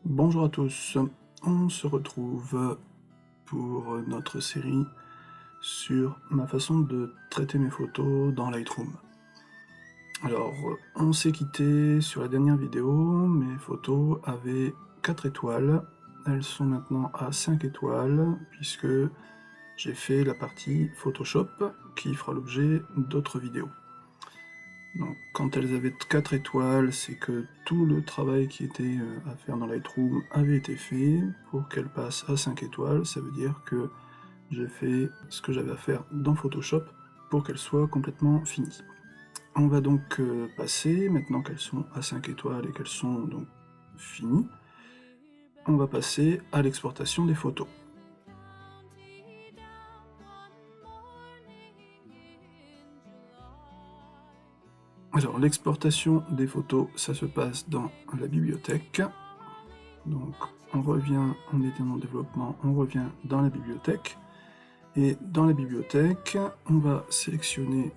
Bonjour à tous, on se retrouve pour notre série sur ma façon de traiter mes photos dans Lightroom. Alors, on s'est quitté sur la dernière vidéo, mes photos avaient 4 étoiles, elles sont maintenant à 5 étoiles, puisque j'ai fait la partie Photoshop qui fera l'objet d'autres vidéos. Donc, quand elles avaient 4 étoiles, c'est que tout le travail qui était à faire dans Lightroom avait été fait. Pour qu'elles passent à 5 étoiles, ça veut dire que j'ai fait ce que j'avais à faire dans Photoshop pour qu'elles soient complètement finies. On va donc passer, maintenant qu'elles sont à 5 étoiles et qu'elles sont donc finies, on va passer à l'exportation des photos. Alors, l'exportation des photos, ça se passe dans la bibliothèque. Donc, on était en développement, on revient dans la bibliothèque. Et dans la bibliothèque, on va sélectionner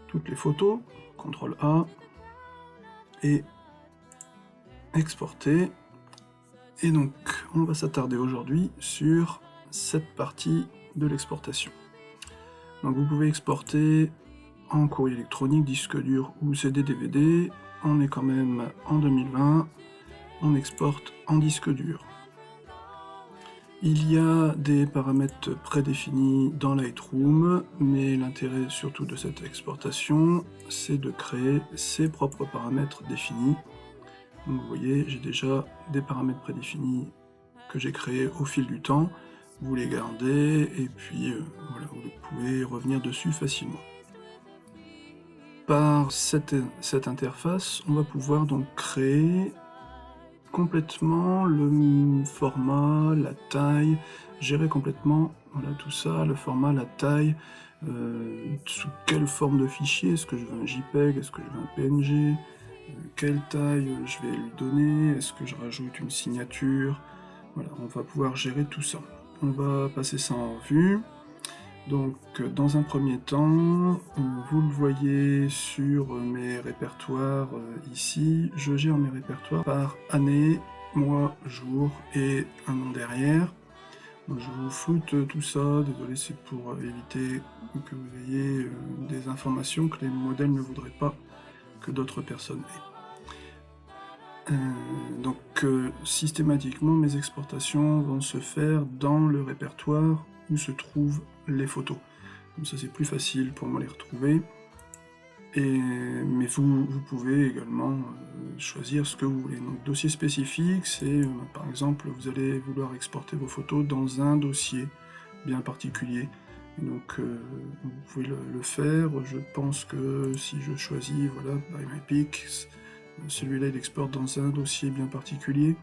toutes les photos, CTRL A, et exporter. Et donc, on va s'attarder aujourd'hui sur cette partie de l'exportation. Donc, vous pouvez exporter en courrier électronique, disque dur ou CD-DVD. On est quand même en 2020. On exporte en disque dur. Il y a des paramètres prédéfinis dans Lightroom, mais l'intérêt surtout de cette exportation, c'est de créer ses propres paramètres définis. Donc vous voyez, j'ai déjà des paramètres prédéfinis que j'ai créés au fil du temps. Vous les gardez et puis voilà, vous pouvez revenir dessus facilement. Par cette interface, on va pouvoir donc créer complètement le format, la taille, gérer complètement voilà, tout ça, le format, la taille, sous quelle forme de fichier, est-ce que je veux un JPEG, est-ce que je veux un PNG, quelle taille je vais lui donner, est-ce que je rajoute une signature, voilà, on va pouvoir gérer tout ça. On va passer ça en revue. Donc dans un premier temps, vous le voyez sur mes répertoires ici, je gère mes répertoires par année, mois, jour et un nom derrière. Donc, je vous floute tout ça, désolé, c'est pour éviter que vous ayez des informations que les modèles ne voudraient pas que d'autres personnes aient. Donc systématiquement, mes exportations vont se faire dans le répertoire où se trouvent les photos. Comme ça, c'est plus facile pour moi les retrouver. Mais vous pouvez également choisir ce que vous voulez. Donc, dossier spécifique, c'est par exemple, vous allez vouloir exporter vos photos dans un dossier bien particulier. Et donc, vous pouvez le faire. Je pense que si je choisis, voilà, by MyPic, celui-là, il exporte dans un dossier bien particulier.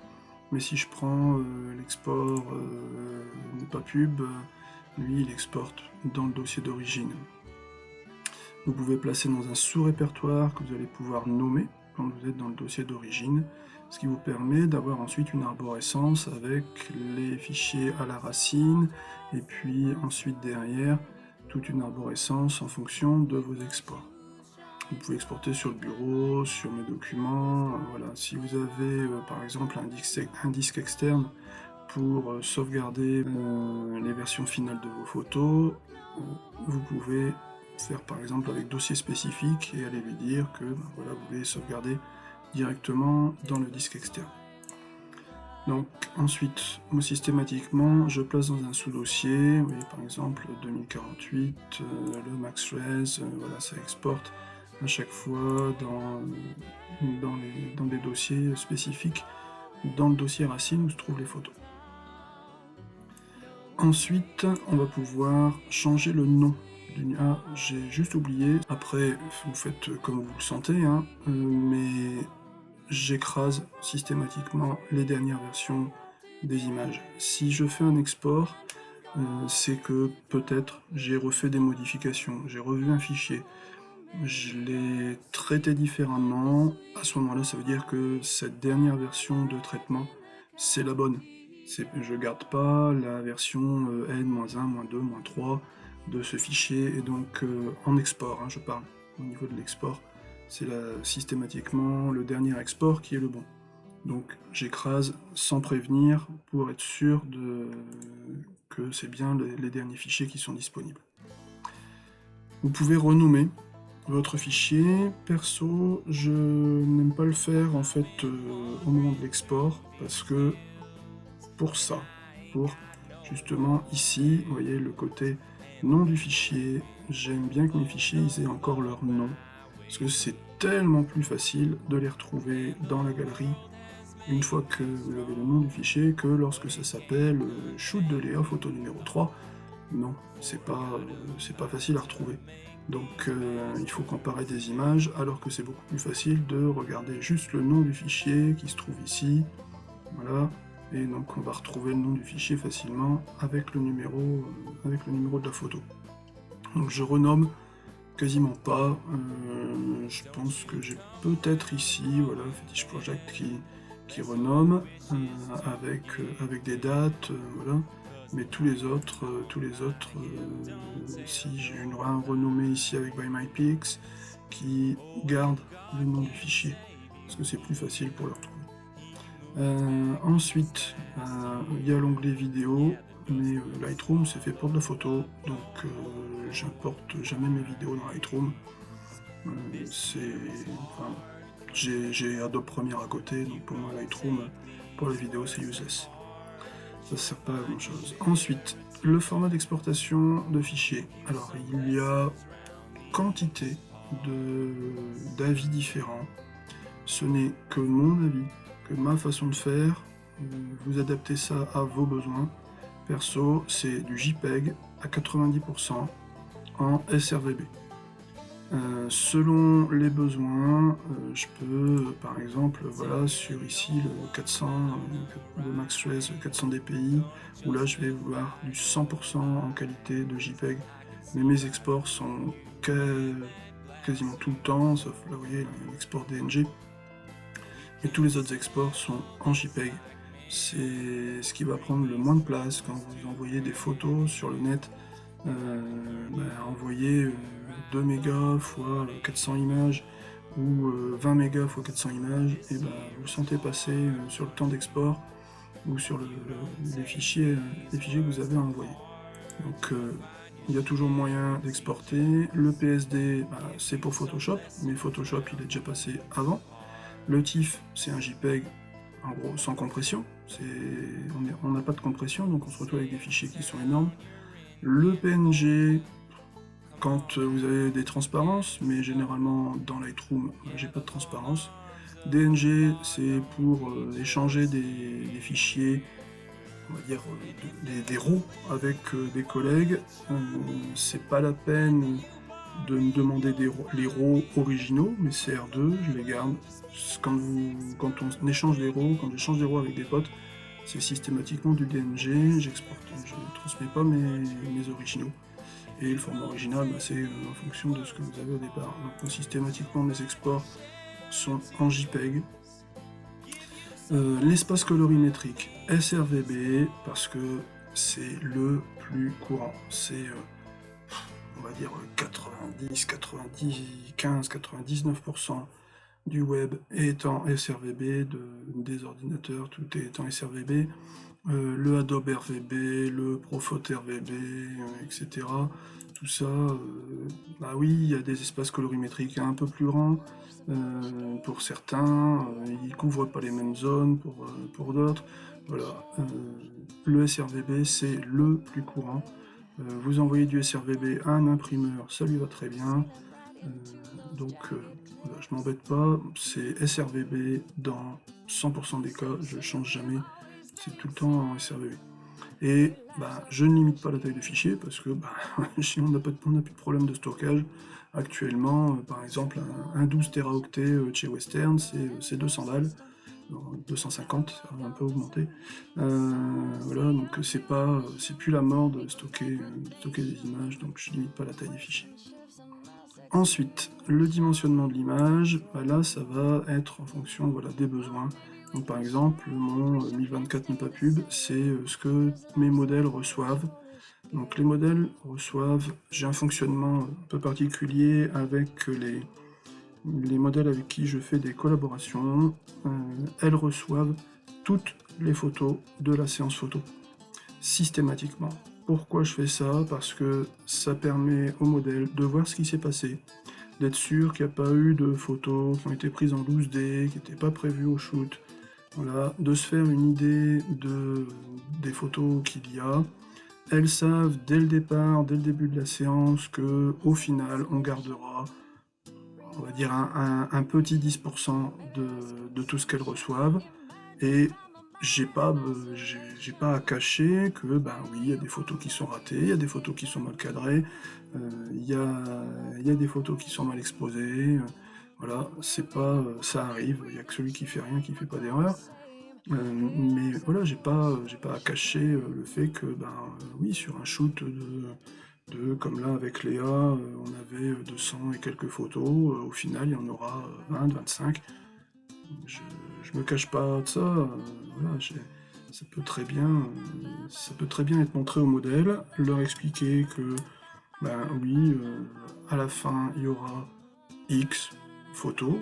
Mais si je prends l'export pas pub, lui, il exporte dans le dossier d'origine. Vous pouvez placer dans un sous-répertoire que vous allez pouvoir nommer quand vous êtes dans le dossier d'origine, ce qui vous permet d'avoir ensuite une arborescence avec les fichiers à la racine, et puis ensuite derrière, toute une arborescence en fonction de vos exports. Vous pouvez exporter sur le bureau, sur mes documents, voilà. Si vous avez par exemple un disque externe pour sauvegarder les versions finales de vos photos, vous pouvez faire par exemple avec dossier spécifique et aller lui dire que voilà, vous voulez sauvegarder directement dans le disque externe. Donc ensuite, moi systématiquement, je place dans un sous-dossier, vous voyez par exemple 2048, le MaxRes, voilà, ça exporte à chaque fois dans des dossiers spécifiques, dans le dossier racine où se trouvent les photos. Ensuite, on va pouvoir changer le nom. Ah, j'ai juste oublié. Après, vous faites comme vous le sentez, hein, mais j'écrase systématiquement les dernières versions des images. Si je fais un export, c'est que peut-être j'ai refait des modifications, j'ai revu un fichier, je l'ai traité différemment. À ce moment-là, ça veut dire que cette dernière version de traitement, c'est la bonne. Je garde pas la version N-1, -2, -3 de ce fichier, et donc en export, hein, je parle, au niveau de l'export, c'est systématiquement le dernier export qui est le bon. Donc j'écrase sans prévenir pour être sûr que c'est bien les derniers fichiers qui sont disponibles. Vous pouvez renommer votre fichier. Perso, je n'aime pas le faire en fait au moment de l'export, parce que pour ça, pour justement ici, vous voyez le côté nom du fichier, j'aime bien que mes fichiers ils aient encore leur nom, parce que c'est tellement plus facile de les retrouver dans la galerie une fois que vous avez le nom du fichier que lorsque ça s'appelle shoot de Léa photo numéro 3. Non, c'est pas facile à retrouver. Donc il faut comparer des images, alors que c'est beaucoup plus facile de regarder juste le nom du fichier qui se trouve ici. Voilà, et donc on va retrouver le nom du fichier facilement avec le numéro de la photo. Donc je renomme quasiment pas, je pense que j'ai peut-être ici, voilà, Fetish Project qui renomme avec des dates, voilà. Mais tous les autres, si j'ai un renommé ici avec ByMyPix qui garde le nom du fichier, parce que c'est plus facile pour le retrouver. Ensuite, il y a l'onglet vidéo, mais Lightroom c'est fait pour de la photo, donc j'importe jamais mes vidéos dans Lightroom. J'ai Adobe Premiere à côté, donc pour moi Lightroom, pour les vidéos c'est useless. Ça sert pas à grand chose. Ensuite, le format d'exportation de fichiers. Alors il y a quantité d'avis différents. Ce n'est que mon avis, que ma façon de faire. Vous adaptez ça à vos besoins. Perso, c'est du JPEG à 90% en sRVB. Selon les besoins, je peux, par exemple, voilà, sur ici le 400, le Max 13 400 dpi, où là je vais vouloir du 100% en qualité de JPEG, mais mes exports sont quasiment tout le temps, sauf là vous voyez l'export DNG, et tous les autres exports sont en JPEG. C'est ce qui va prendre le moins de place quand vous envoyez des photos sur le net. Envoyer 2 mégas fois 400 images ou 20 mégas fois 400 images, et vous le sentez passer sur le temps d'export ou sur les fichiers que vous avez à envoyer. Donc il y a toujours moyen d'exporter. Le PSD, c'est pour Photoshop, mais Photoshop il est déjà passé avant. Le TIFF, c'est un JPEG en gros sans compression. On n'a pas de compression, donc on se retrouve avec des fichiers qui sont énormes. Le PNG, quand vous avez des transparences, mais généralement dans Lightroom, j'ai pas de transparence. DNG, c'est pour échanger des fichiers, on va dire des RAW avec des collègues. C'est pas la peine de me demander les RAW originaux, mais CR2, je les garde. Quand on échange des RAW, quand j'échange des RAW avec des potes, c'est systématiquement du DNG, j'exporte, je ne transmets pas mes originaux. Et le format original, c'est en fonction de ce que vous avez au départ. Donc systématiquement mes exports sont en JPEG. L'espace colorimétrique sRVB, parce que c'est le plus courant. C'est, on va dire, 99% du web est en sRVB, des ordinateurs, tout est en sRVB. Le Adobe RVB, le Profoto RVB, etc. Tout ça, oui, il y a des espaces colorimétriques un peu plus grands pour certains, ils couvrent pas les mêmes zones pour d'autres. Voilà, le sRVB c'est le plus courant. Vous envoyez du sRVB à un imprimeur, ça lui va très bien. Donc voilà, je m'embête pas, c'est sRVB dans 100% des cas, je change jamais, c'est tout le temps en sRVB. Et je ne limite pas la taille de fichier parce que on n'a plus de problème de stockage. Actuellement, par exemple, un 12 Teraoctets chez Western, c'est 200 balles. 250, ça va un peu augmenter. Voilà, donc c'est plus la mort de stocker des images, donc je limite pas la taille des fichiers. Ensuite, le dimensionnement de l'image, là ça va être en fonction des besoins. Donc par exemple, mon 1024 n'est pas pub, c'est ce que mes modèles reçoivent. Donc les modèles reçoivent, j'ai un fonctionnement un peu particulier avec les modèles avec qui je fais des collaborations, elles reçoivent toutes les photos de la séance photo, systématiquement. Pourquoi je fais ça? Parce que ça permet au modèle de voir ce qui s'est passé, d'être sûr qu'il n'y a pas eu de photos qui ont été prises en 12D, qui n'étaient pas prévues au shoot, voilà, de se faire une idée des photos qu'il y a. Elles savent dès le départ, dès le début de la séance, que au final, on gardera, on va dire, un petit 10% de tout ce qu'elles reçoivent. Et j'ai pas à cacher que, ben oui, il y a des photos qui sont ratées, il y a des photos qui sont mal cadrées, il y a des photos qui sont mal exposées, voilà, c'est pas, ça arrive, il y a que celui qui fait rien qui fait pas d'erreur. Mais voilà, j'ai pas à cacher le fait que, ben oui, sur un shoot comme là avec Léa, on avait 200 et quelques photos, au final il y en aura 20, 25. Je, je me cache pas de ça, voilà, ça peut très bien, être montré au modèle, leur expliquer que, ben oui, à la fin il y aura X photos,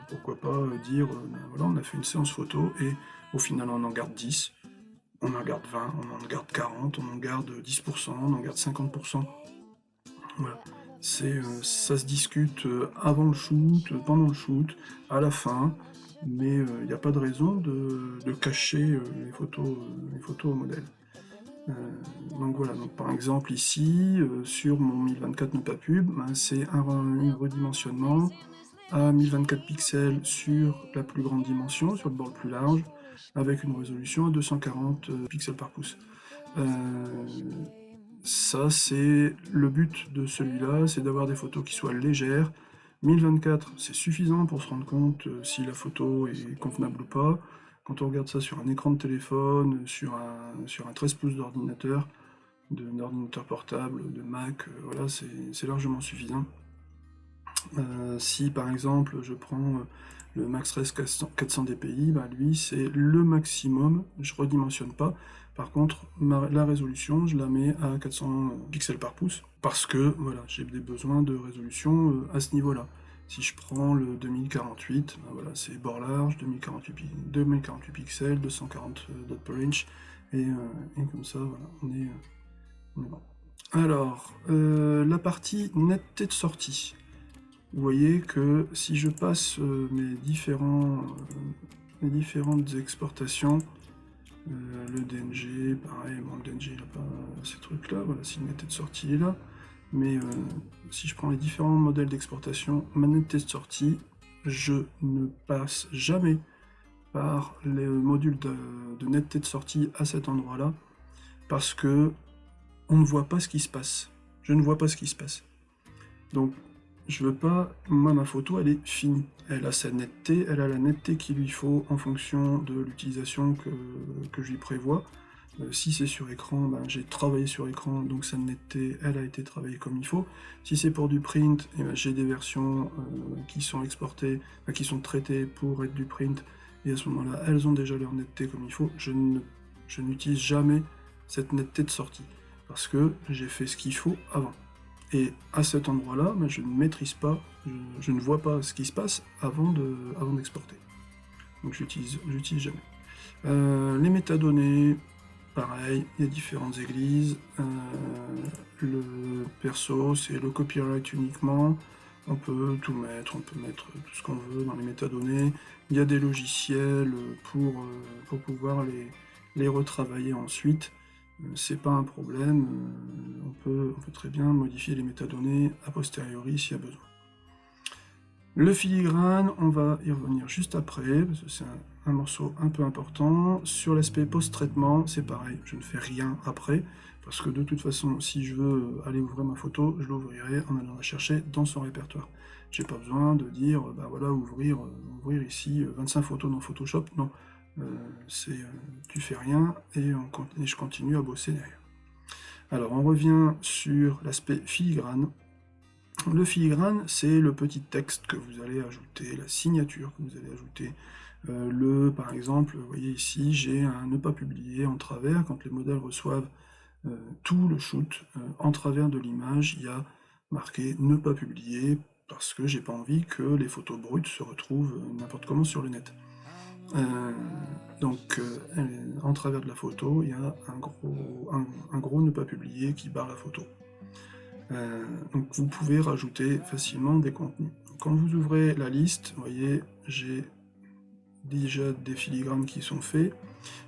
pourquoi pas dire, ben voilà, on a fait une séance photo et au final on en garde 10, on en garde 20, on en garde 40, on en garde 10%, on en garde 50%. Voilà. Ça se discute avant le shoot, pendant le shoot, à la fin, mais il n'y a pas de raison de cacher les photos au modèle. Donc voilà, donc par exemple ici, sur mon 1024 ne pas pub, ben, c'est un redimensionnement à 1024 pixels sur la plus grande dimension, sur le bord le plus large, avec une résolution à 240 pixels par pouce. Ça, c'est le but de celui-là, c'est d'avoir des photos qui soient légères. 1024, c'est suffisant pour se rendre compte si la photo est convenable ou pas. Quand on regarde ça sur un écran de téléphone, sur un 13 pouces d'ordinateur, d'ordinateur portable, de Mac, voilà, c'est largement suffisant. Si par exemple je prends le MaxRes 400 dpi, bah, lui c'est le maximum, je redimensionne pas. Par contre, la résolution, je la mets à 400 pixels par pouce, parce que voilà, j'ai des besoins de résolution à ce niveau-là. Si je prends le 2048, bah, voilà, c'est bord large, 2048 pixels, 240 dots per inch, et comme ça, voilà, on est bon. Alors, la partie netteté de sortie. Vous voyez que si je passe mes différentes exportations, le DNG, pareil, bon, le DNG il n'a pas ces trucs-là, voilà, si le netteté de sortie est là, mais si je prends les différents modèles d'exportation, ma netteté de sortie, je ne passe jamais par les modules de netteté de sortie à cet endroit-là, parce que on ne voit pas ce qui se passe. Je ne vois pas ce qui se passe. Donc, je veux pas, moi ma photo elle est finie, elle a sa netteté, elle a la netteté qu'il lui faut en fonction de l'utilisation que je lui prévois. Si c'est sur écran, ben, j'ai travaillé sur écran, donc sa netteté elle a été travaillée comme il faut. Si c'est pour du print, eh ben, j'ai des versions qui sont exportées, qui sont traitées pour être du print, et à ce moment-là elles ont déjà leur netteté comme il faut. Je n'utilise jamais cette netteté de sortie, parce que j'ai fait ce qu'il faut avant. Et à cet endroit-là, ben, je ne maîtrise pas, je ne vois pas ce qui se passe avant d'exporter. Donc j'utilise jamais. Les métadonnées, pareil, il y a différentes églises. Le perso, c'est le copyright uniquement. On peut tout mettre, on peut mettre tout ce qu'on veut dans les métadonnées. Il y a des logiciels pour pouvoir les retravailler ensuite. C'est pas un problème, on peut très bien modifier les métadonnées a posteriori s'il y a besoin. Le filigrane, on va y revenir juste après, parce que c'est un morceau un peu important. Sur l'aspect post-traitement, c'est pareil, je ne fais rien après, parce que de toute façon, si je veux aller ouvrir ma photo, je l'ouvrirai en allant la chercher dans son répertoire. J'ai pas besoin de dire, bah voilà, ouvrir ici 25 photos dans Photoshop, non. Tu fais rien et je continue à bosser derrière. Alors on revient sur l'aspect filigrane. Le filigrane, c'est le petit texte que vous allez ajouter, la signature que vous allez ajouter. Par exemple, vous voyez ici, j'ai un ne pas publier en travers. Quand les modèles reçoivent tout le shoot, en travers de l'image, il y a marqué ne pas publier parce que j'ai pas envie que les photos brutes se retrouvent n'importe comment sur le net. Donc en travers de la photo, il y a un gros ne pas publier qui barre la photo. Donc vous pouvez rajouter facilement des contenus. Quand vous ouvrez la liste, vous voyez, j'ai déjà des filigranes qui sont faits.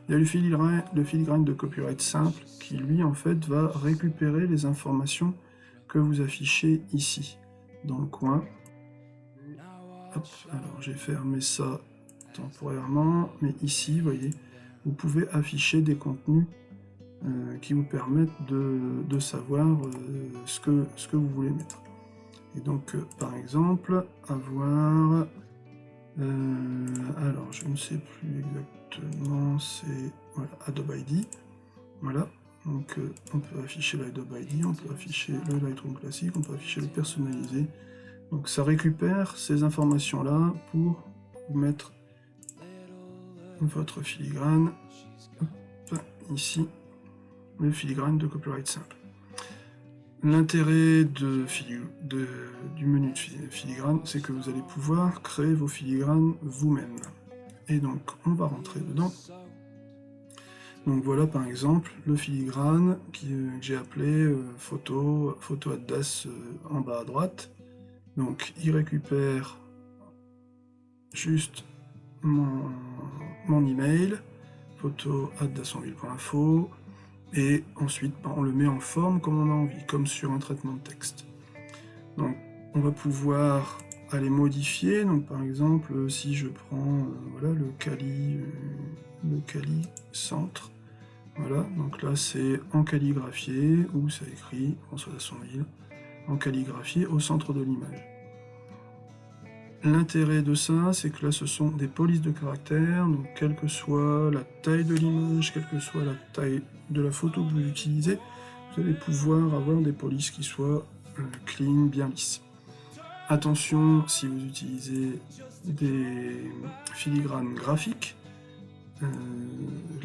Il y a le filigrane de copyright simple qui lui en fait va récupérer les informations que vous affichez ici, dans le coin. Hop, alors j'ai fermé ça temporairement, mais ici, vous voyez, vous pouvez afficher des contenus qui vous permettent de savoir ce que vous voulez mettre. Et donc, par exemple, avoir... alors, je ne sais plus exactement, c'est voilà, Adobe ID. Voilà, donc on peut afficher l'Adobe ID, on peut afficher le Lightroom classique, on peut afficher le personnalisé. Donc ça récupère ces informations-là pour vous mettre votre filigrane, hop, ici, le filigrane de copyright simple. L'intérêt du menu de filigrane, c'est que vous allez pouvoir créer vos filigranes vous-même. Et donc, on va rentrer dedans. Donc voilà par exemple le filigrane que j'ai appelé photo Addas en bas à droite. Donc il récupère juste mon email, photo@dassonville.info, et ensuite on le met en forme comme on a envie, comme sur un traitement de texte. Donc on va pouvoir aller modifier, donc par exemple si je prends voilà, le Kali centre, voilà, donc là c'est en calligraphié, où ça écrit François Dassonville, en calligraphié au centre de l'image. L'intérêt de ça, c'est que là, ce sont des polices de caractères, donc quelle que soit la taille de l'image, quelle que soit la taille de la photo que vous utilisez, vous allez pouvoir avoir des polices qui soient clean, bien lisses. Attention, si vous utilisez des filigranes graphiques,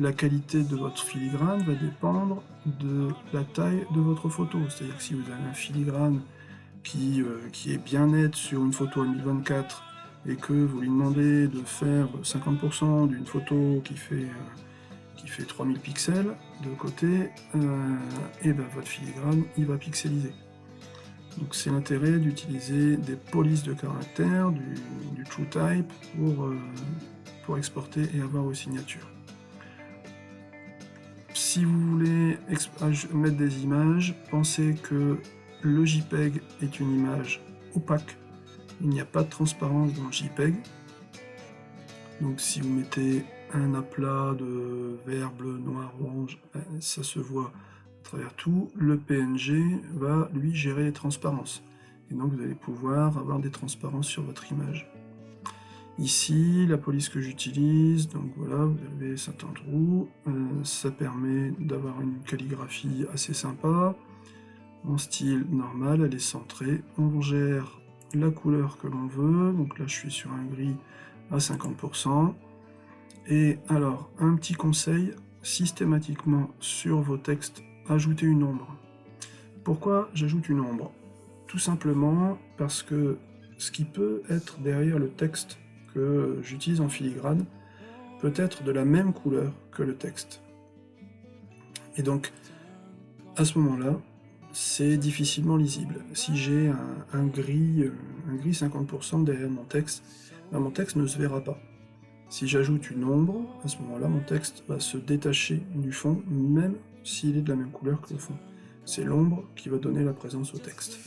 la qualité de votre filigrane va dépendre de la taille de votre photo. C'est-à-dire que si vous avez un filigrane qui est bien net sur une photo en 1024 et que vous lui demandez de faire 50% d'une photo qui fait 3000 pixels de côté, et ben votre filigrane il va pixeliser. Donc c'est l'intérêt d'utiliser des polices de caractères, du TrueType pour exporter et avoir vos signatures. Si vous voulez mettre des images, pensez que le JPEG est une image opaque, il n'y a pas de transparence dans le JPEG. Donc si vous mettez un aplat de vert, bleu, noir, orange, ça se voit à travers tout. Le PNG va lui gérer les transparences. Et donc vous allez pouvoir avoir des transparences sur votre image. Ici, la police que j'utilise, donc voilà, vous avez Saint-Andrew, ça permet d'avoir une calligraphie assez sympa. En style normal, elle est centrée, on gère la couleur que l'on veut, donc là je suis sur un gris à 50%. Et alors, un petit conseil, systématiquement sur vos textes, ajoutez une ombre. Pourquoi j'ajoute une ombre? Tout simplement parce que ce qui peut être derrière le texte que j'utilise en filigrane peut être de la même couleur que le texte. Et donc, à ce moment-là, c'est difficilement lisible. Si j'ai un gris 50% derrière mon texte ne se verra pas. Si j'ajoute une ombre, à ce moment-là, mon texte va se détacher du fond, même s'il est de la même couleur que le fond. C'est l'ombre qui va donner la présence au texte.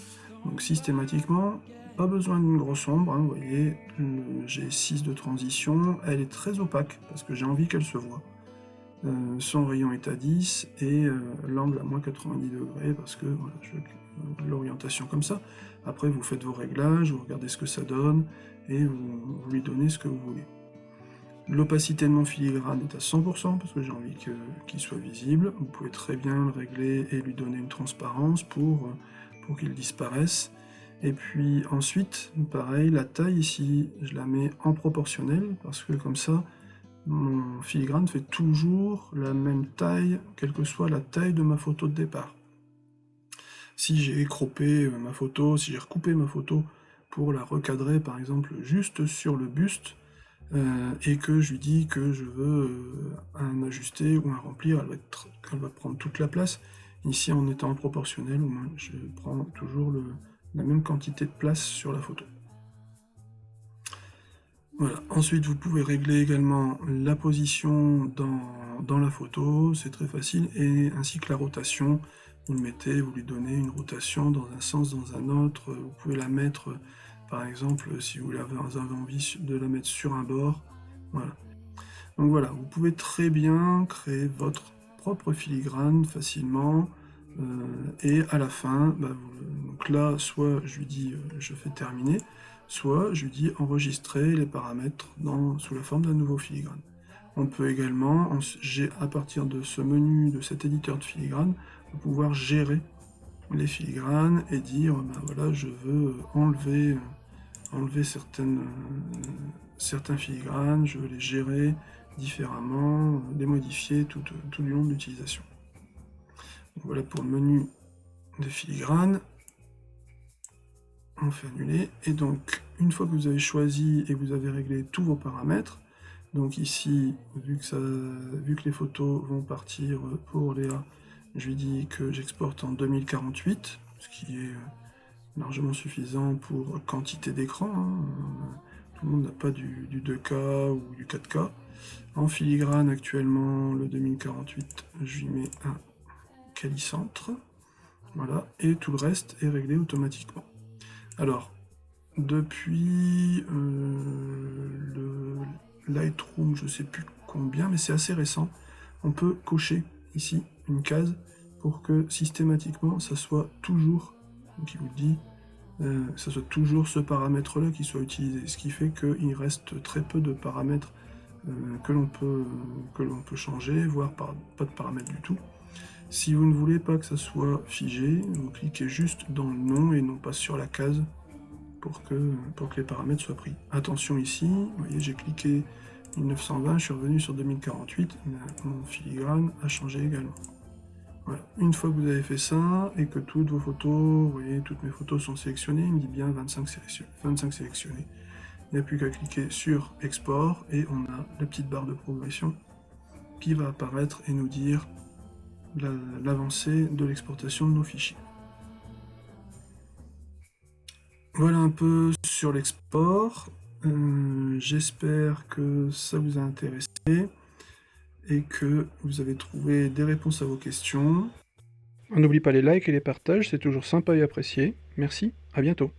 Donc systématiquement, pas besoin d'une grosse ombre, hein, vous voyez, j'ai 6 de transition, elle est très opaque, parce que j'ai envie qu'elle se voit. Son rayon est à 10 et l'angle à moins 90 degrés parce que voilà, je veux l'orientation comme ça. Après vous faites vos réglages, vous regardez ce que ça donne et vous lui donnez ce que vous voulez. L'opacité de mon filigrane est à 100% parce que j'ai envie qu'il soit visible. Vous pouvez très bien le régler et lui donner une transparence pour qu'il disparaisse. Et puis ensuite, pareil, la taille ici, je la mets en proportionnel parce que comme ça, mon filigrane fait toujours la même taille, quelle que soit la taille de ma photo de départ. Si j'ai croppé ma photo, si j'ai recoupé ma photo pour la recadrer par exemple juste sur le buste, et que je lui dis que je veux un ajusté ou un remplir, elle va prendre toute la place. Ici, en étant proportionnel, au moins, je prends toujours la même quantité de place sur la photo. Voilà. Ensuite, vous pouvez régler également la position dans la photo, c'est très facile, et ainsi que la rotation. Vous le mettez, vous lui donnez une rotation dans un sens, dans un autre. Vous pouvez la mettre, par exemple, si vous avez envie de la mettre sur un bord. Voilà. Donc voilà, vous pouvez très bien créer votre propre filigrane facilement. Et à la fin, donc là, soit je lui dis je fais terminer, soit je lui dis enregistrer les paramètres sous la forme d'un nouveau filigrane. On peut également, à partir de ce menu, de cet éditeur de filigrane, pouvoir gérer les filigranes et dire voilà, je veux enlever certains filigranes, je veux les gérer différemment, les modifier tout du long de l'utilisation. Voilà pour le menu des filigranes. On fait annuler, et donc une fois que vous avez choisi et que vous avez réglé tous vos paramètres, donc ici, vu que les photos vont partir pour Léa, je lui dis que j'exporte en 2048, ce qui est largement suffisant pour quantité d'écran, hein. Tout le monde n'a pas du 2K ou du 4K. En filigrane, actuellement, le 2048, je lui mets un calicentre. Voilà, et tout le reste est réglé automatiquement. Alors, depuis le Lightroom, je ne sais plus combien, mais c'est assez récent, on peut cocher ici une case pour que systématiquement ça soit toujours, donc il vous dit, ça soit toujours ce paramètre-là qui soit utilisé, ce qui fait qu'il reste très peu de paramètres que l'on peut changer, voire pas de paramètres du tout. Si vous ne voulez pas que ça soit figé, vous cliquez juste dans le nom et non pas sur la case pour que les paramètres soient pris. Attention ici, vous voyez, j'ai cliqué 1920, je suis revenu sur 2048, mon filigrane a changé également. Voilà. Une fois que vous avez fait ça, et que toutes vos photos, vous voyez, toutes mes photos sont sélectionnées, il me dit bien 25 sélectionnés. Il n'y a plus qu'à cliquer sur Export, et on a la petite barre de progression qui va apparaître et nous dire l'avancée de l'exportation de nos fichiers. Voilà un peu sur l'export. J'espère que ça vous a intéressé et que vous avez trouvé des réponses à vos questions. On n'oublie pas les likes et les partages, c'est toujours sympa et apprécié. Merci, à bientôt.